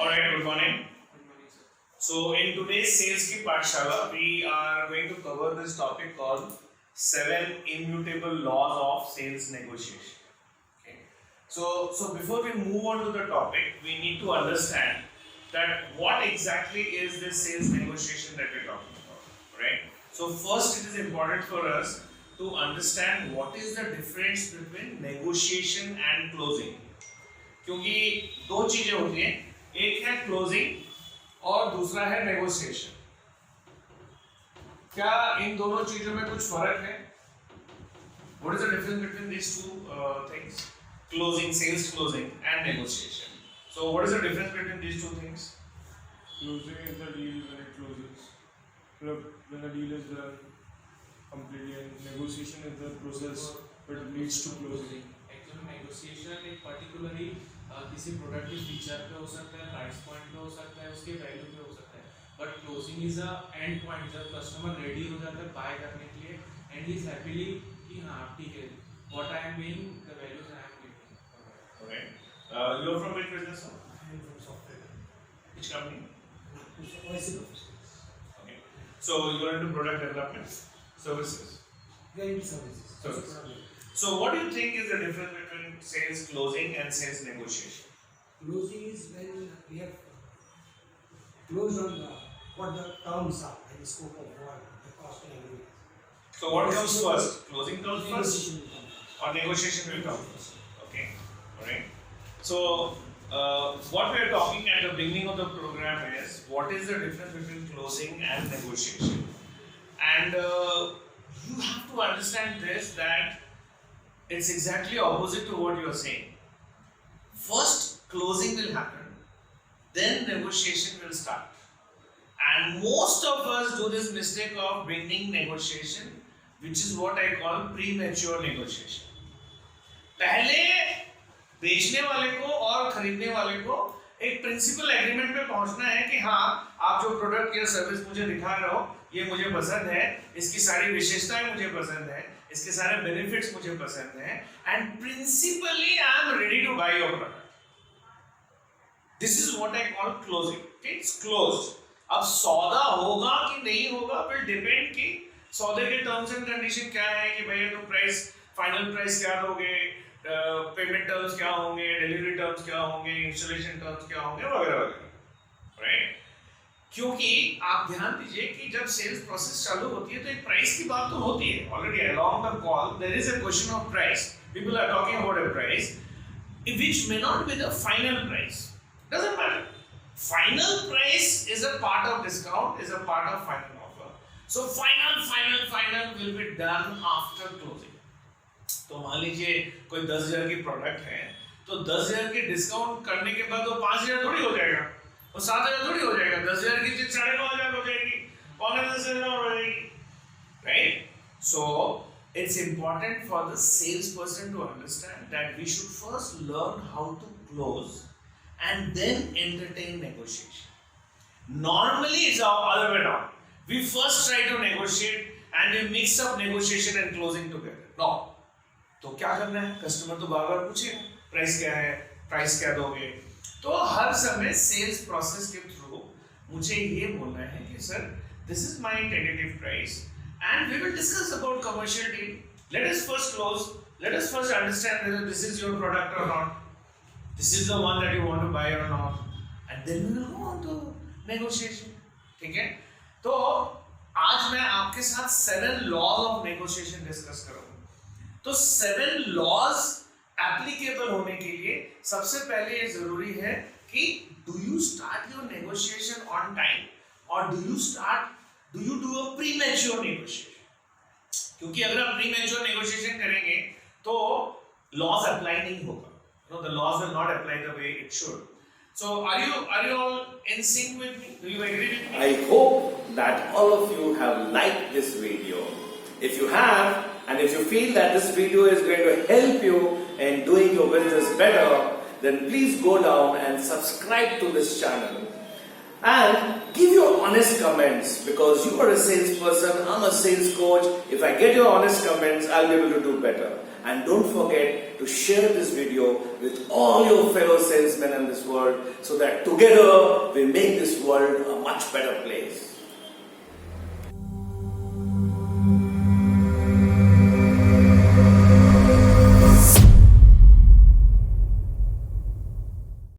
Alright, good morning. Good morning, sir. So in today's SaleskiPathshala, we are going to cover this topic called 7 immutable laws of sales negotiation. Okay. So before we move on to the topic, we need to understand that what exactly is this sales negotiation that we're talking about, right? So first, it is important for us to understand what is the difference between negotiation and closing. क्योंकि दो चीजें होती हैं, एक है closing और दूसरा है नेगोशिएशन. क्या इन दोनों चीजों में कुछ फर्क है? What is the difference between these two things? Closing, sales closing, and negotiation. So, what is the difference between these two things? Closing is the deal when it closes. When the deal is done completely, and negotiation is the process but it leads to closing. Actually negotiation एक particularly किसी product के feature पे हो सकता है, price point पे हो सकता है, उसके वैल्यू पे हो सकता है. But closing is a and point जब कस्टमर रेडी हो जाता है बाय करने के लिए एंड ही इज हैप्पीली कि हाँ ठीक है what I am paying the values I am getting. Okay. You are from which business? I am from software. Which company? Okay. So you are into product development, services. We are into services. Services. So what do you think is the difference between sales closing and sales negotiation? Closing is when we have closed on what the terms are and the scope of work, the cost and everything. So what comes first? Closing comes first Negotiation will come first. or negotiation will come first? Okay. Alright. So what we are talking at the beginning of the program is what is the difference between closing and negotiation? And you have to understand this, that it's exactly opposite to what you are saying. First, closing will happen, then negotiation will start. And most of us do this mistake of bringing negotiation, which is what I call premature negotiation. पहले बेचने वाले को और खरीदने वाले को एक principal agreement पे पहुंचना है कि हाँ आप जो प्रोडक्ट या सर्विस मुझे दिखा रहे हो ये मुझे पसंद है, इसकी सारी विशेषताएं मुझे पसंद है, इसके सारे बेनिफिट्स मुझे पसंद हैं, and principally I am ready to buy your product. This is what I call closing. It's closed. अब सौदा होगा कि नहीं होगा विल डिपेंड कि सौदे के टर्म्स एंड कंडीशन क्या है, कि भैया तुम प्राइस फाइनल प्राइस क्या दोगे, पेमेंट टर्म्स क्या होंगे, डिलीवरी टर्म्स क्या होंगे, इंस्टॉलेशन टर्म्स क्या होंगे, वगैरह वगैरह, राइट? क्योंकि आप ध्यान दीजिए कि जब सेल्स प्रोसेस चालू होती है तो एक प्राइस की बात तो होती है. Already along the call there is a question of price. People are talking about a price which may not be the final price. Doesn't matter. Final price is a part of discount, is a part of final offer. So final will be done after closing. तो मान लीजिए कोई 10,000 की product है तो 10,000 के discount करने के बाद वो 5,000 थोड़ी हो जाएगा, वो 7,000 थोड़ी हो जाएगा. 10,000 की चीज 9,500 हो जाएगी, 9,500 हो जाएगी, right? So it's important for the salesperson to understand that we should first learn how to close and then entertain negotiation. Normally it's the other way around. We first try to negotiate and we mix up negotiation and closing together. No. तो क्या करना है? Customer तो बार बार पूछेगा price क्या है, price क्या दोगे. तो हर समय सेल्स प्रोसेस के थ्रू मुझे ये बोलना है कि sir this is my tentative price and we will discuss about commercial deal. Let us first close, let us first understand whether this is your product or not, this is the one that you want to buy or not, and then we will go on to negotiation. ठीक है? तो आज मैं आपके साथ 7 laws of negotiation discuss करूंगा. तो 7 laws applicable होने के लिए सबसे पहले ये जरूरी है कि do you start your negotiation on time or do you do a premature negotiation. क्योंकि अगर आप प्रीमैच्योर नेगोशिएशन करेंगे तो लॉज अप्लाई नहीं होगा. No, the laws will not apply the way it should. So are you all in sync with me? Do you agree with me? I hope that all of you have liked this video. If you have, and if you feel that this video is going to help you in doing your business better, then please go down and subscribe to this channel. And give your honest comments, because you are a salesperson, I'm a sales coach. If I get your honest comments, I'll be able to do better. And don't forget to share this video with all your fellow salesmen in this world, so that together we make this world a much better place.